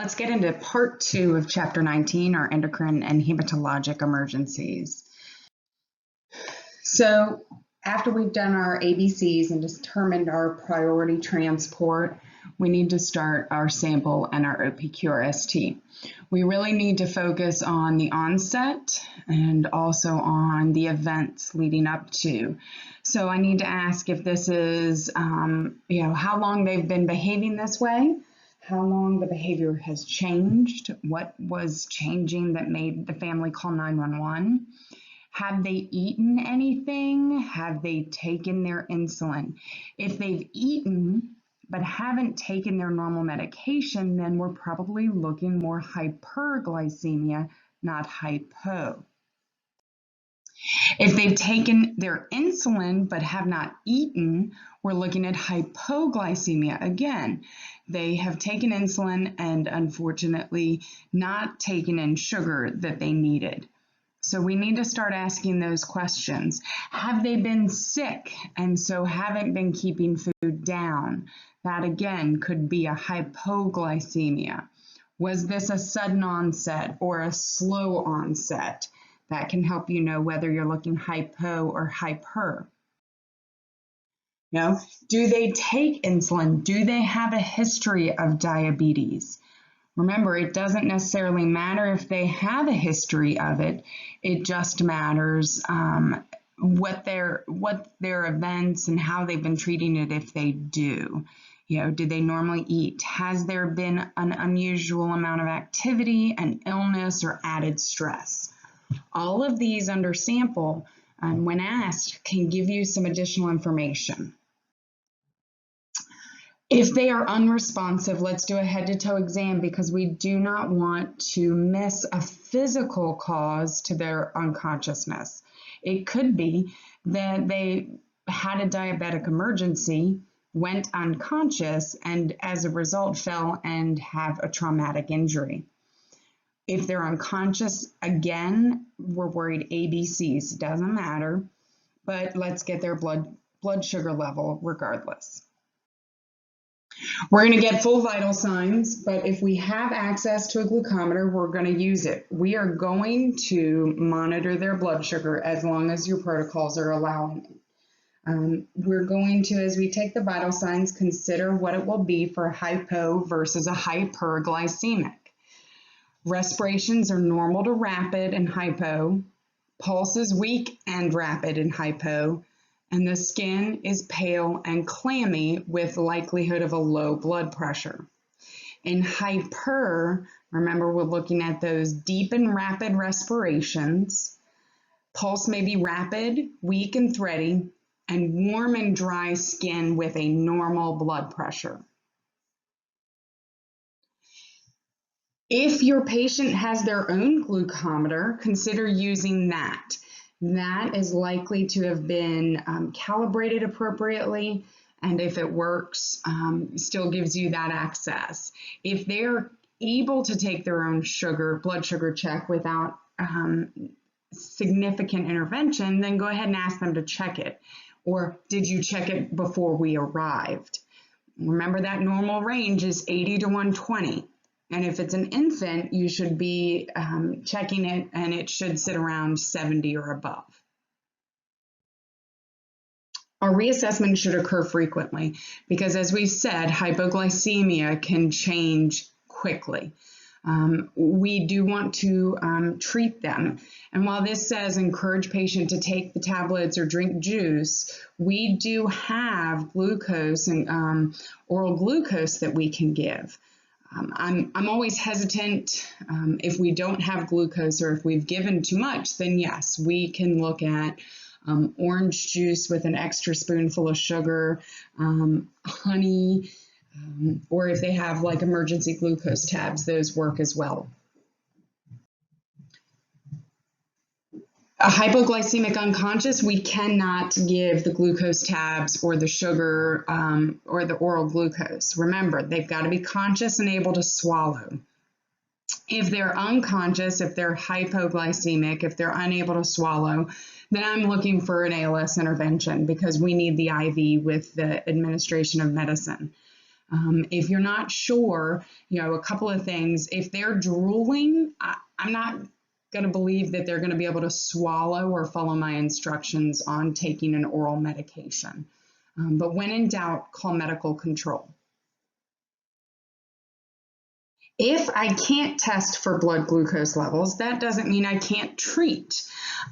Let's get into part 2 of chapter 19, our endocrine and hematologic emergencies. So after we've done our ABCs and determined our priority transport, we need to start our sample and our OPQRST. We really need to focus on the onset and also on the events leading up to. So I need to ask if this is, how long they've been behaving this way, how long the behavior has changed, what was changing that made the family call 911. Have they eaten anything? Have they taken their insulin? If they've eaten but haven't taken their normal medication, then we're probably looking more hyperglycemia, not hypo. If they've taken their insulin but have not eaten, we're looking at hypoglycemia. Again, they have taken insulin and unfortunately not taken in sugar that they needed. So we need to start asking those questions. Have they been sick and so haven't been keeping food down? That again could be a hypoglycemia. Was this a sudden onset or a slow onset? That can help you know whether you're looking hypo or hyper. Do they take insulin? Do they have a history of diabetes? Remember, it doesn't necessarily matter if they have a history of it. It just matters what their events and how they've been treating it if they do. Do they normally eat? Has there been an unusual amount of activity, an illness, or added stress? All of these under sample, when asked, can give you some additional information. If they are unresponsive, let's do a head-to-toe exam because we do not want to miss a physical cause to their unconsciousness. It could be that they had a diabetic emergency, went unconscious, and as a result fell and have a traumatic injury. If they're unconscious, again, we're worried ABCs, doesn't matter, but let's get their blood sugar level regardless. We're going to get full vital signs, but if we have access to a glucometer, we're going to use it. We are going to monitor their blood sugar as long as your protocols are allowing it. We're going to, as we take the vital signs, consider what it will be for a hypo versus a hyperglycemic. Respirations are normal to rapid in hypo. Pulse is weak and rapid in hypo. And the skin is pale and clammy with likelihood of a low blood pressure. In hyper, remember we're looking at those deep and rapid respirations. Pulse may be rapid, weak and thready, and warm and dry skin with a normal blood pressure. If your patient has their own glucometer, consider using that. That is likely to have been calibrated appropriately, and if it works, still gives you that access. If they're able to take their own blood sugar check without significant intervention, then go ahead and ask them to check it. Or did you check it before we arrived? Remember that normal range is 80 to 120. And if it's an infant, you should be checking it and it should sit around 70 or above. Our reassessment should occur frequently because, as we've said, hypoglycemia can change quickly. We do want to treat them. And while this says encourage patient to take the tablets or drink juice, we do have glucose and oral glucose that we can give. I'm always hesitant if we don't have glucose or if we've given too much, then yes, we can look at orange juice with an extra spoonful of sugar, honey, or if they have like emergency glucose tabs, those work as well. A hypoglycemic unconscious, we cannot give the glucose tabs or the sugar or the oral glucose. Remember, they've got to be conscious and able to swallow. If they're unconscious, if they're hypoglycemic, if they're unable to swallow, then I'm looking for an ALS intervention because we need the IV with the administration of medicine. If you're not sure, a couple of things. If they're drooling, I'm not going to believe that they're going to be able to swallow or follow my instructions on taking an oral medication. But when in doubt, call medical control. If I can't test for blood glucose levels, that doesn't mean I can't treat.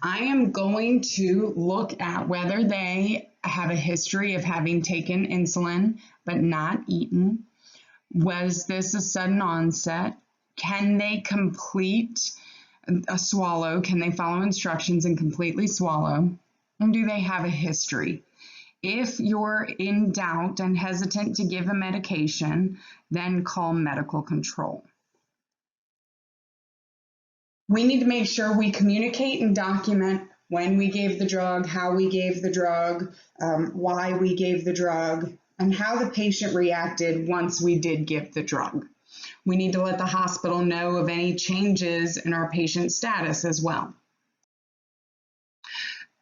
I am going to look at whether they have a history of having taken insulin but not eaten. Was this a sudden onset? Can they complete a swallow? Can they follow instructions and completely swallow? And do they have a history? If you're in doubt and hesitant to give a medication, then call medical control. We need to make sure we communicate and document when we gave the drug, how we gave the drug, why we gave the drug, and how the patient reacted once we did give the drug. We need to let the hospital know of any changes in our patient status as well.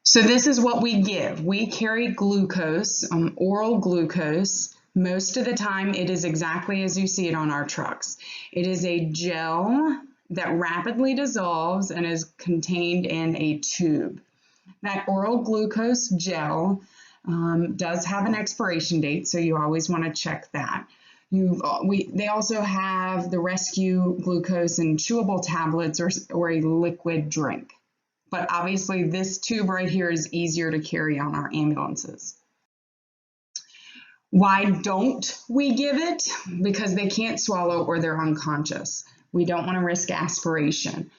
So this is what we give. We carry glucose, oral glucose. Most of the time it is exactly as you see it on our trucks. It is a gel that rapidly dissolves and is contained in a tube. That oral glucose gel does have an expiration date, so you always want to check that. They also have the rescue glucose in chewable tablets or a liquid drink. But obviously this tube right here is easier to carry on our ambulances. Why don't we give it? Because they can't swallow or they're unconscious. We don't want to risk aspiration.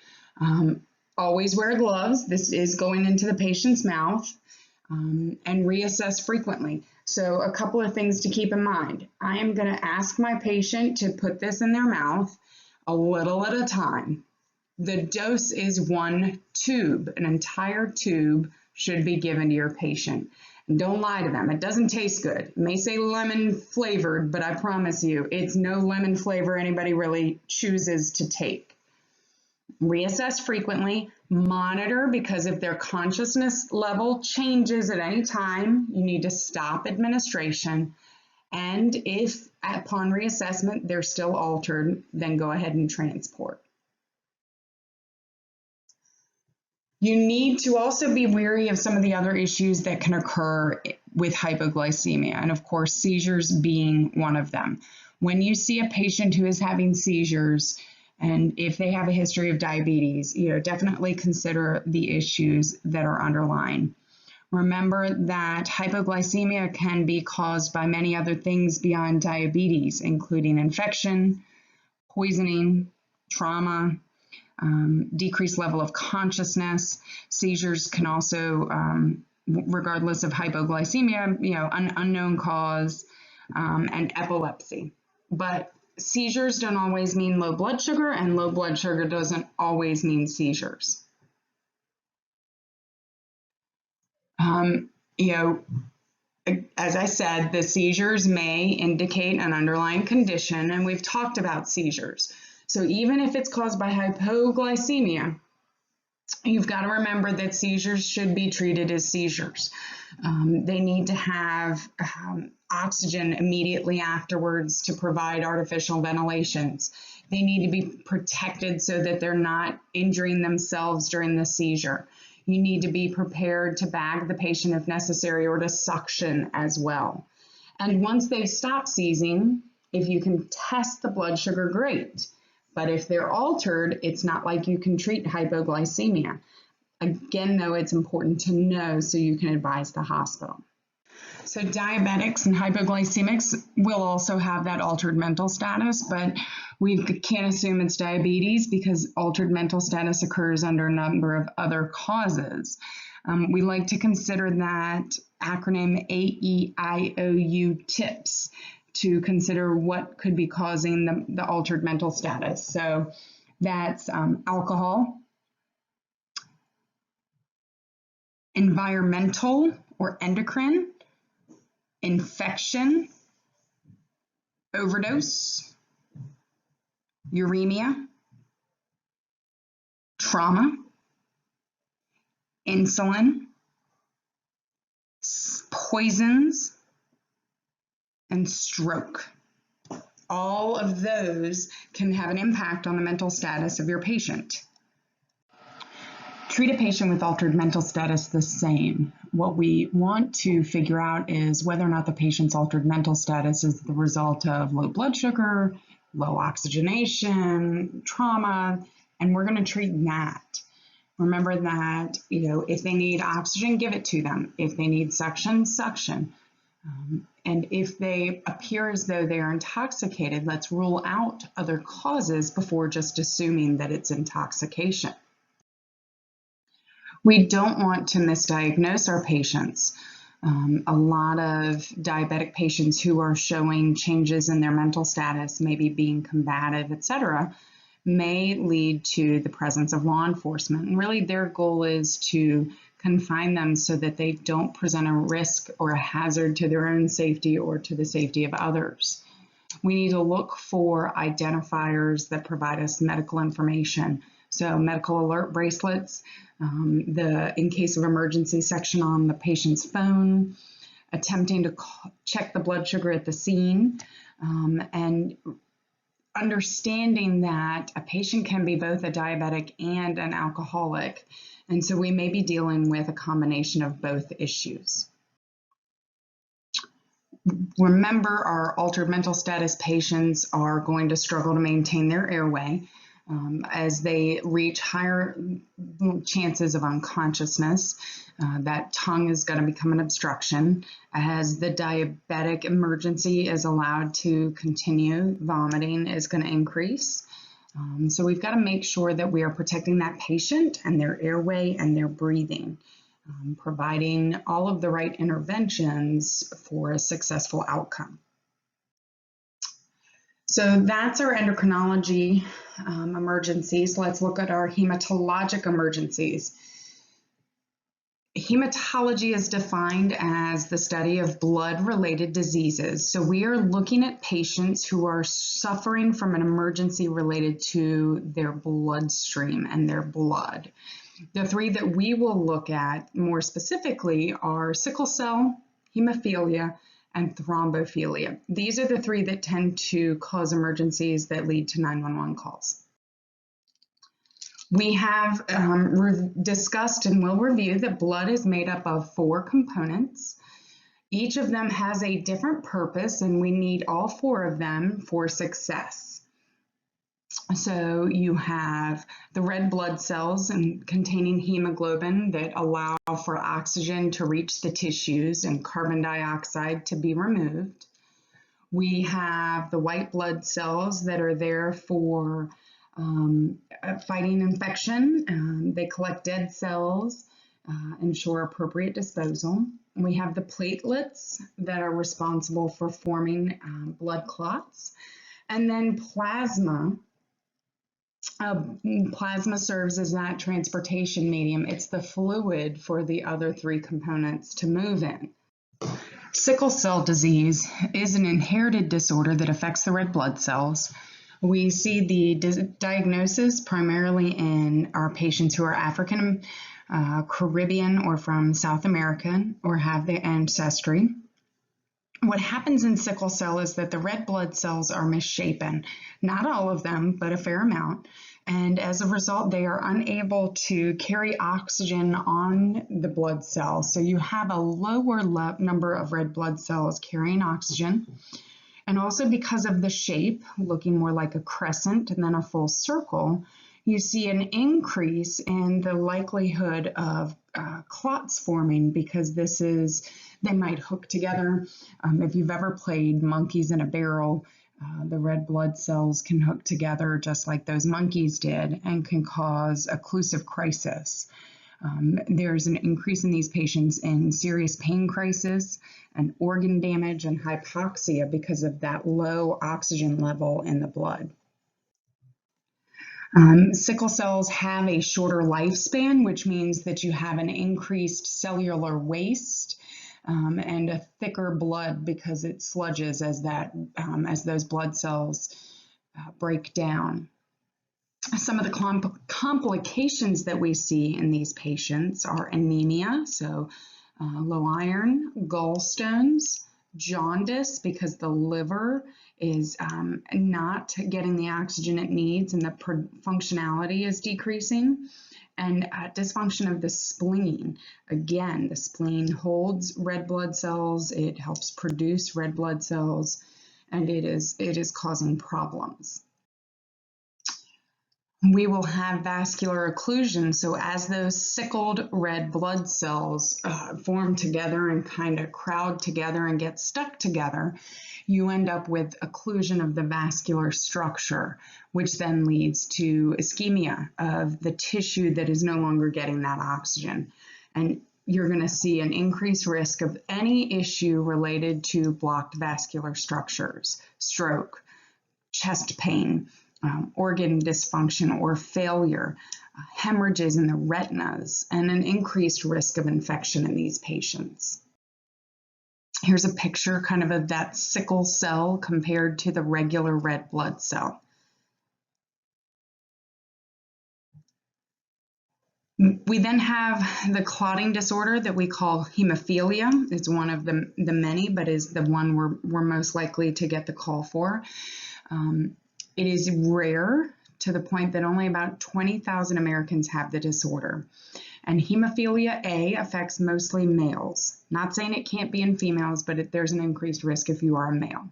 Always wear gloves. This is going into the patient's mouth, and reassess frequently. So a couple of things to keep in mind. I am going to ask my patient to put this in their mouth a little at a time. The dose is 1 tube. An entire tube should be given to your patient. And don't lie to them. It doesn't taste good. It may say lemon flavored, but I promise you, it's no lemon flavor anybody really chooses to take. Reassess frequently. Monitor, because if their consciousness level changes at any time, you need to stop administration. And if upon reassessment they're still altered, then go ahead and transport. You need to also be wary of some of the other issues that can occur with hypoglycemia, and of course, seizures being one of them. When you see a patient who is having seizures, and if they have a history of diabetes, definitely consider the issues that are underlying. Remember that hypoglycemia can be caused by many other things beyond diabetes, including infection, poisoning, trauma, decreased level of consciousness. Seizures can also, regardless of hypoglycemia, an unknown cause, and epilepsy. But seizures don't always mean low blood sugar, and low blood sugar doesn't always mean seizures. As I said, the seizures may indicate an underlying condition, and we've talked about seizures. So even if it's caused by hypoglycemia, you've got to remember that seizures should be treated as seizures. They need to have oxygen immediately afterwards to provide artificial ventilations. They need to be protected so that they're not injuring themselves during the seizure. You need to be prepared to bag the patient if necessary, or to suction as well. And once they've stopped seizing, if you can test the blood sugar, great. But if they're altered, it's not like you can treat hypoglycemia. Again, though, it's important to know so you can advise the hospital. So diabetics and hypoglycemics will also have that altered mental status, but we can't assume it's diabetes because altered mental status occurs under a number of other causes. We like to consider that acronym AEIOU TIPS to consider what could be causing the altered mental status. So that's alcohol, environmental or endocrine, infection, overdose, uremia, trauma, insulin, poisons, and stroke. all of those can have an impact on the mental status of your patient. Treat a patient with altered mental status the same. What we want to figure out is whether or not the patient's altered mental status is the result of low blood sugar, low oxygenation, trauma, and we're going to treat that. Remember that, if they need oxygen, give it to them. If they need suction, suction. And if they appear as though they're intoxicated, let's rule out other causes before just assuming that it's intoxication. We don't want to misdiagnose our patients. A lot of diabetic patients who are showing changes in their mental status, maybe being combative, etc., may lead to the presence of law enforcement. And really their goal is to confine them so that they don't present a risk or a hazard to their own safety or to the safety of others. We need to look for identifiers that provide us medical information. So medical alert bracelets, the in case of emergency section on the patient's phone, attempting to check the blood sugar at the scene, and understanding that a patient can be both a diabetic and an alcoholic. And so we may be dealing with a combination of both issues. Remember, our altered mental status patients are going to struggle to maintain their airway. As they reach higher chances of unconsciousness, that tongue is going to become an obstruction. As the diabetic emergency is allowed to continue, vomiting is going to increase. So we've got to make sure that we are protecting that patient and their airway and their breathing, providing all of the right interventions for a successful outcome. So that's our endocrinology emergencies. Let's look at our hematologic emergencies. Hematology is defined as the study of blood-related diseases. So we are looking at patients who are suffering from an emergency related to their bloodstream and their blood. The three that we will look at more specifically are sickle cell, hemophilia, and thrombophilia. These are the three that tend to cause emergencies that lead to 911 calls. We have discussed and will review that blood is made up of 4 components. Each of them has a different purpose, and we need all 4 of them for success. So you have the red blood cells containing hemoglobin that allow for oxygen to reach the tissues and carbon dioxide to be removed. We have the white blood cells that are there for fighting infection. They collect dead cells, ensure appropriate disposal. We have the platelets that are responsible for forming blood clots. And then plasma. Plasma serves as that transportation medium. It's the fluid for the other 3 components to move in. Sickle cell disease is an inherited disorder that affects the red blood cells. We see the diagnosis primarily in our patients who are African, Caribbean, or from South America, or have the ancestry. What happens in sickle cell is that the red blood cells are misshapen, not all of them, but a fair amount. And as a result, they are unable to carry oxygen on the blood cells. So you have a lower number of red blood cells carrying oxygen. And also because of the shape, looking more like a crescent and then a full circle, you see an increase in the likelihood of clots forming because they might hook together. If you've ever played monkeys in a barrel, the red blood cells can hook together just like those monkeys did and can cause occlusive crisis. There's an increase in these patients in serious pain crisis and organ damage and hypoxia because of that low oxygen level in the blood. Sickle cells have a shorter lifespan, which means that you have an increased cellular waste and a thicker blood because it sludges as those blood cells break down. Some of the complications that we see in these patients are anemia, so low iron, gallstones, jaundice because the liver is not getting the oxygen it needs and the functionality is decreasing. And dysfunction of the spleen. Again, the spleen holds red blood cells, it helps produce red blood cells, and it is causing problems. We will have vascular occlusion. So as those sickled red blood cells form together and kind of crowd together and get stuck together, you end up with occlusion of the vascular structure, which then leads to ischemia of the tissue that is no longer getting that oxygen. And you're going to see an increased risk of any issue related to blocked vascular structures, stroke, chest pain, organ dysfunction or failure, hemorrhages in the retinas, and an increased risk of infection in these patients. Here's a picture kind of that sickle cell compared to the regular red blood cell. We then have the clotting disorder that we call hemophilia. It's one of the many, but is the one we're most likely to get the call for. It is rare to the point that only about 20,000 Americans have the disorder. And hemophilia A affects mostly males. Not saying it can't be in females, but there's an increased risk if you are a male.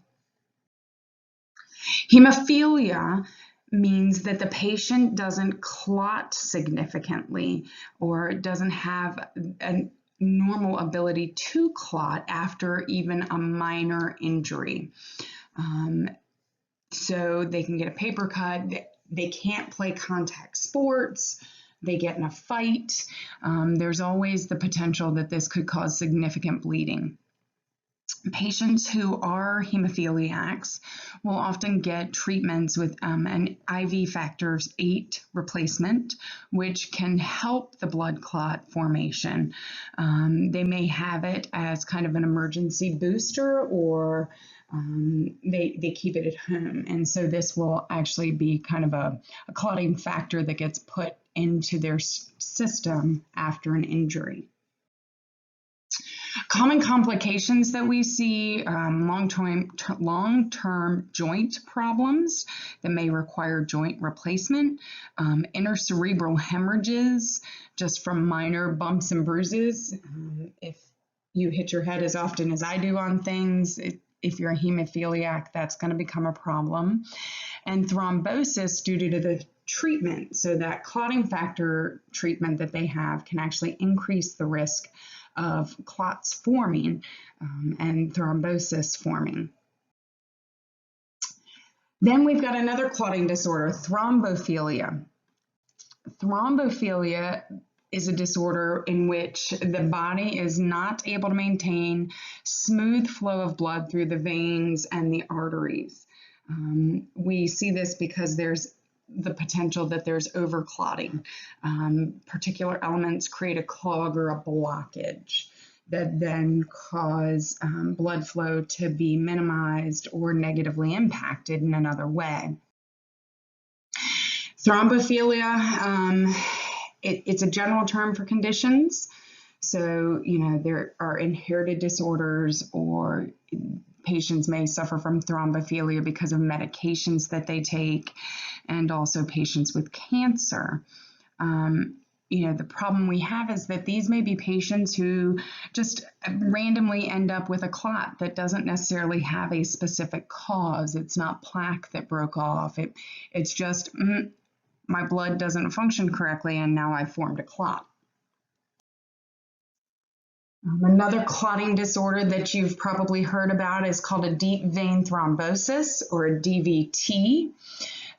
Hemophilia means that the patient doesn't clot significantly or doesn't have a normal ability to clot after even a minor injury. So they can get a paper cut, they can't play contact sports, they get in a fight. There's always the potential that this could cause significant bleeding. Patients who are hemophiliacs will often get treatments with an IV factor VIII replacement, which can help the blood clot formation. They may have it as kind of an emergency booster, or they keep it at home. And so this will actually be kind of a clotting factor that gets put into their system after an injury. Common complications that we see, long-term joint problems that may require joint replacement, intracerebral hemorrhages just from minor bumps and bruises. If you hit your head as often as I do on things, if you're a hemophiliac, that's going to become a problem. And thrombosis due to the treatment. So that clotting factor treatment that they have can actually increase the risk of clots forming and thrombosis forming. Then we've got another clotting disorder, thrombophilia. Thrombophilia is a disorder in which the body is not able to maintain smooth flow of blood through the veins and the arteries. We see this because there's the potential that there's overclotting. Particular elements create a clog or a blockage that then cause blood flow to be minimized or negatively impacted in another way. Thrombophilia, it's a general term for conditions. So, there are inherited disorders, or patients may suffer from thrombophilia because of medications that they take, and also patients with cancer. The problem we have is that these may be patients who just randomly end up with a clot that doesn't necessarily have a specific cause. It's not plaque that broke off. It's just, my blood doesn't function correctly, and now I formed a clot. Another clotting disorder that you've probably heard about is called a deep vein thrombosis, or a DVT.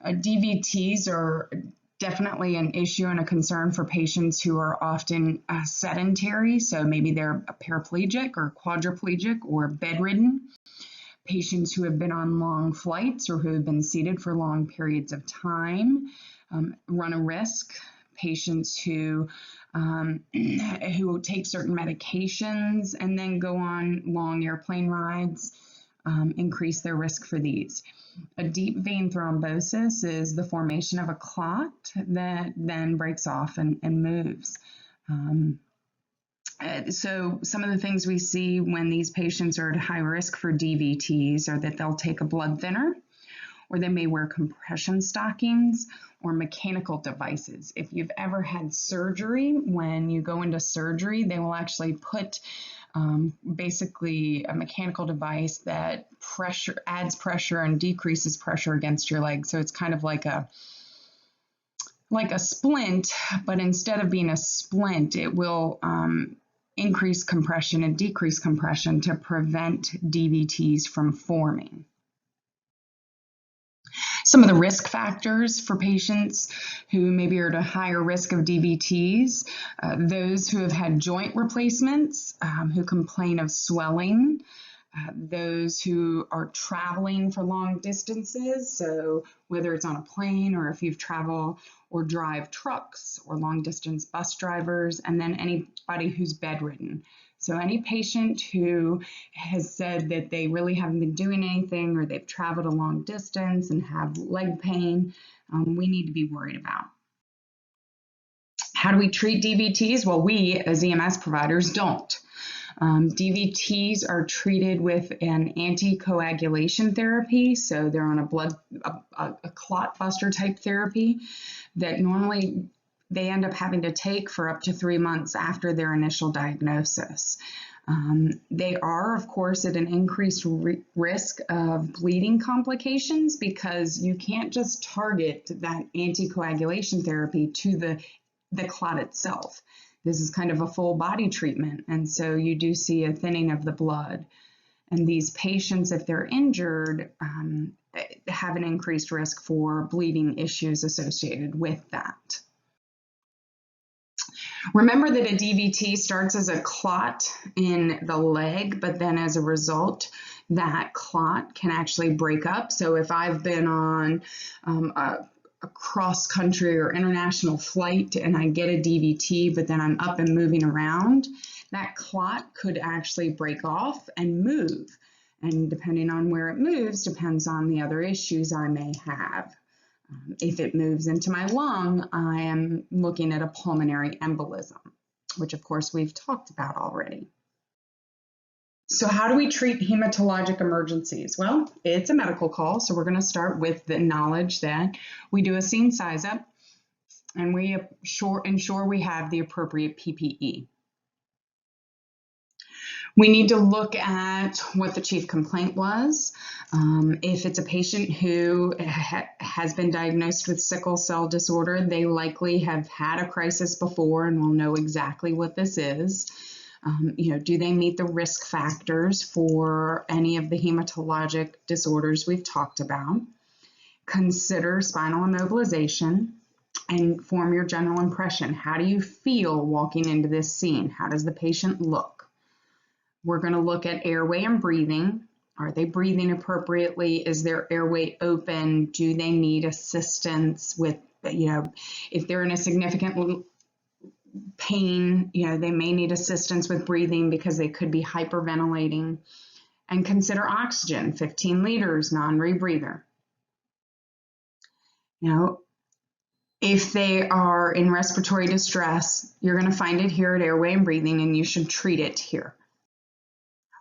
DVTs are definitely an issue and a concern for patients who are often sedentary, so maybe they're paraplegic or quadriplegic or bedridden. Patients who have been on long flights or who have been seated for long periods of time run a risk. Patients who take certain medications and then go on long airplane rides increase their risk for these. A deep vein thrombosis is the formation of a clot that then breaks off and moves. So some of the things we see when these patients are at high risk for DVTs are that they'll take a blood thinner, or they may wear compression stockings or mechanical devices. If you've ever had surgery, when you go into surgery, they will actually put basically a mechanical device that adds pressure and decreases pressure against your leg. So it's kind of like a splint, but instead of being a splint, it will increase compression and decrease compression to prevent DVTs from forming. Some of the risk factors for patients who maybe are at a higher risk of DVTs, those who have had joint replacements, who complain of swelling, those who are traveling for long distances, so whether it's on a plane or if you've traveled or drive trucks or long distance bus drivers, and then anybody who's bedridden. So any patient who has said that they really haven't been doing anything, or they've traveled a long distance and have leg pain, we need to be worried about. How do we treat DVTs? Well, we as EMS providers don't. DVTs are treated with an anticoagulation therapy, so they're on a clot buster type therapy that normally they end up having to take for up to 3 months after their initial diagnosis. They are, of course, at an increased risk of bleeding complications, because you can't just target that anticoagulation therapy to the clot itself. This is kind of a full body treatment, and so you do see a thinning of the blood. And these patients, if they're injured, have an increased risk for bleeding issues associated with that. Remember that a DVT starts as a clot in the leg, but then as a result, that clot can actually break up. So if I've been on a cross-country or international flight and I get a DVT, but then I'm up and moving around, that clot could actually break off and move. And depending on where it moves, depends on the other issues I may have. If it moves into my lung, I am looking at a pulmonary embolism, which of course we've talked about already. So how do we treat hematologic emergencies? Well, it's a medical call, so we're going to start with the knowledge that we do a scene size up and we ensure we have the appropriate PPE. We need to look at what the chief complaint was. If it's a patient who has been diagnosed with sickle cell disorder, they likely have had a crisis before and will know exactly what this is. Do they meet the risk factors for any of the hematologic disorders we've talked about? Consider spinal immobilization and form your general impression. How do you feel walking into this scene? How does the patient look? We're going to look at airway and breathing. Are they breathing appropriately? Is their airway open? Do they need assistance with, if they're in a significant pain, they may need assistance with breathing because they could be hyperventilating. And consider oxygen, 15 liters, non-rebreather. If they are in respiratory distress, you're going to find it here at airway and breathing, and you should treat it here.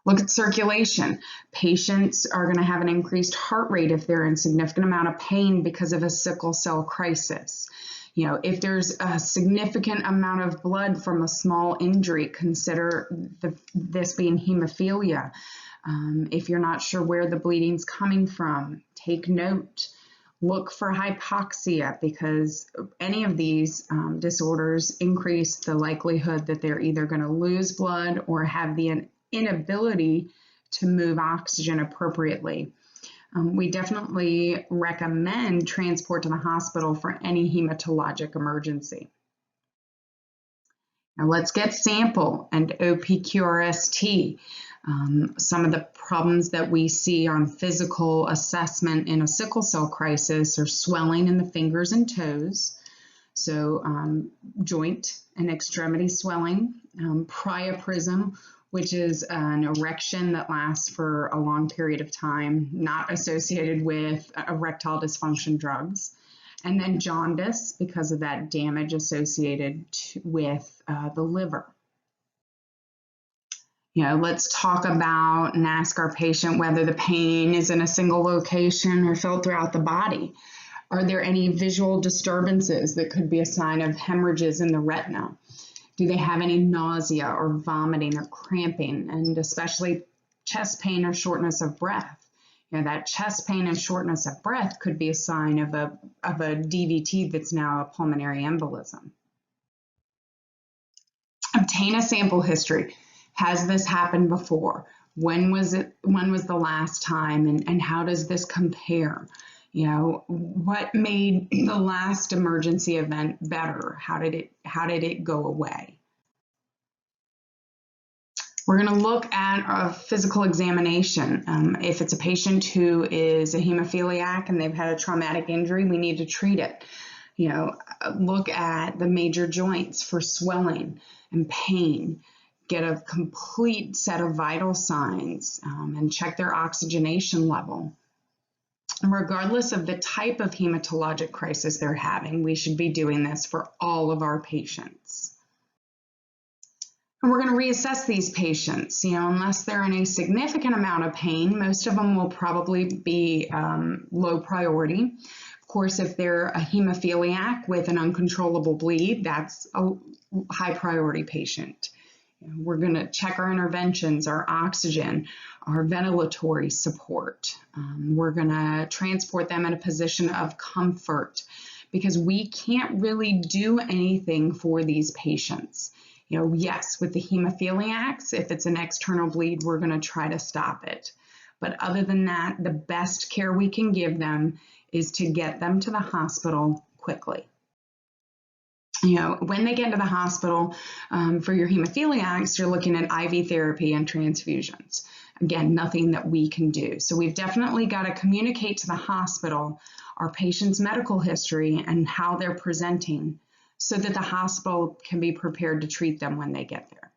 Look at circulation. Patients are going to have an increased heart rate if they're in significant amount of pain because of a sickle cell crisis. If there's a significant amount of blood from a small injury, consider this being hemophilia. If you're not sure where the bleeding's coming from, take note. Look for hypoxia, because any of these disorders increase the likelihood that they're either going to lose blood or have the inability to move oxygen appropriately. We definitely recommend transport to the hospital for any hematologic emergency. Now let's get sample and OPQRST. Some of the problems that we see on physical assessment in a sickle cell crisis are swelling in the fingers and toes, so joint and extremity swelling, priapism, which is an erection that lasts for a long period of time, not associated with erectile dysfunction drugs. And then jaundice, because of that damage associated with the liver. Let's talk about and ask our patient whether the pain is in a single location or felt throughout the body. Are there any visual disturbances that could be a sign of hemorrhages in the retina? Do they have any nausea or vomiting or cramping, and especially chest pain or shortness of breath? That chest pain and shortness of breath could be a sign of a DVT that's now a pulmonary embolism. Obtain a sample history. Has this happened before? When was the last time, and how does this compare? What made the last emergency event better? How did it go away? We're going to look at a physical examination. If it's a patient who is a hemophiliac and they've had a traumatic injury, we need to treat it. Look at the major joints for swelling and pain. Get a complete set of vital signs and check their oxygenation level. And regardless of the type of hematologic crisis they're having, we should be doing this for all of our patients. And we're going to reassess these patients. Unless they're in a significant amount of pain, most of them will probably be low priority. Of course, if they're a hemophiliac with an uncontrollable bleed, that's a high priority patient. We're going to check our interventions, our oxygen, our ventilatory support. We're going to transport them in a position of comfort because we can't really do anything for these patients. Yes, with the hemophiliacs, if it's an external bleed, we're going to try to stop it. But other than that, the best care we can give them is to get them to the hospital quickly. When they get into the hospital for your hemophiliacs, you're looking at IV therapy and transfusions. Again, nothing that we can do. So we've definitely got to communicate to the hospital our patient's medical history and how they're presenting so that the hospital can be prepared to treat them when they get there.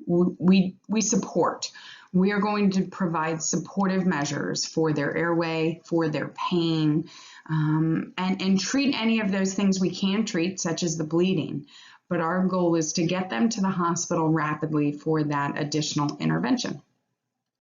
We support. We are going to provide supportive measures for their airway, for their pain, and treat any of those things we can treat, such as the bleeding. But our goal is to get them to the hospital rapidly for that additional intervention.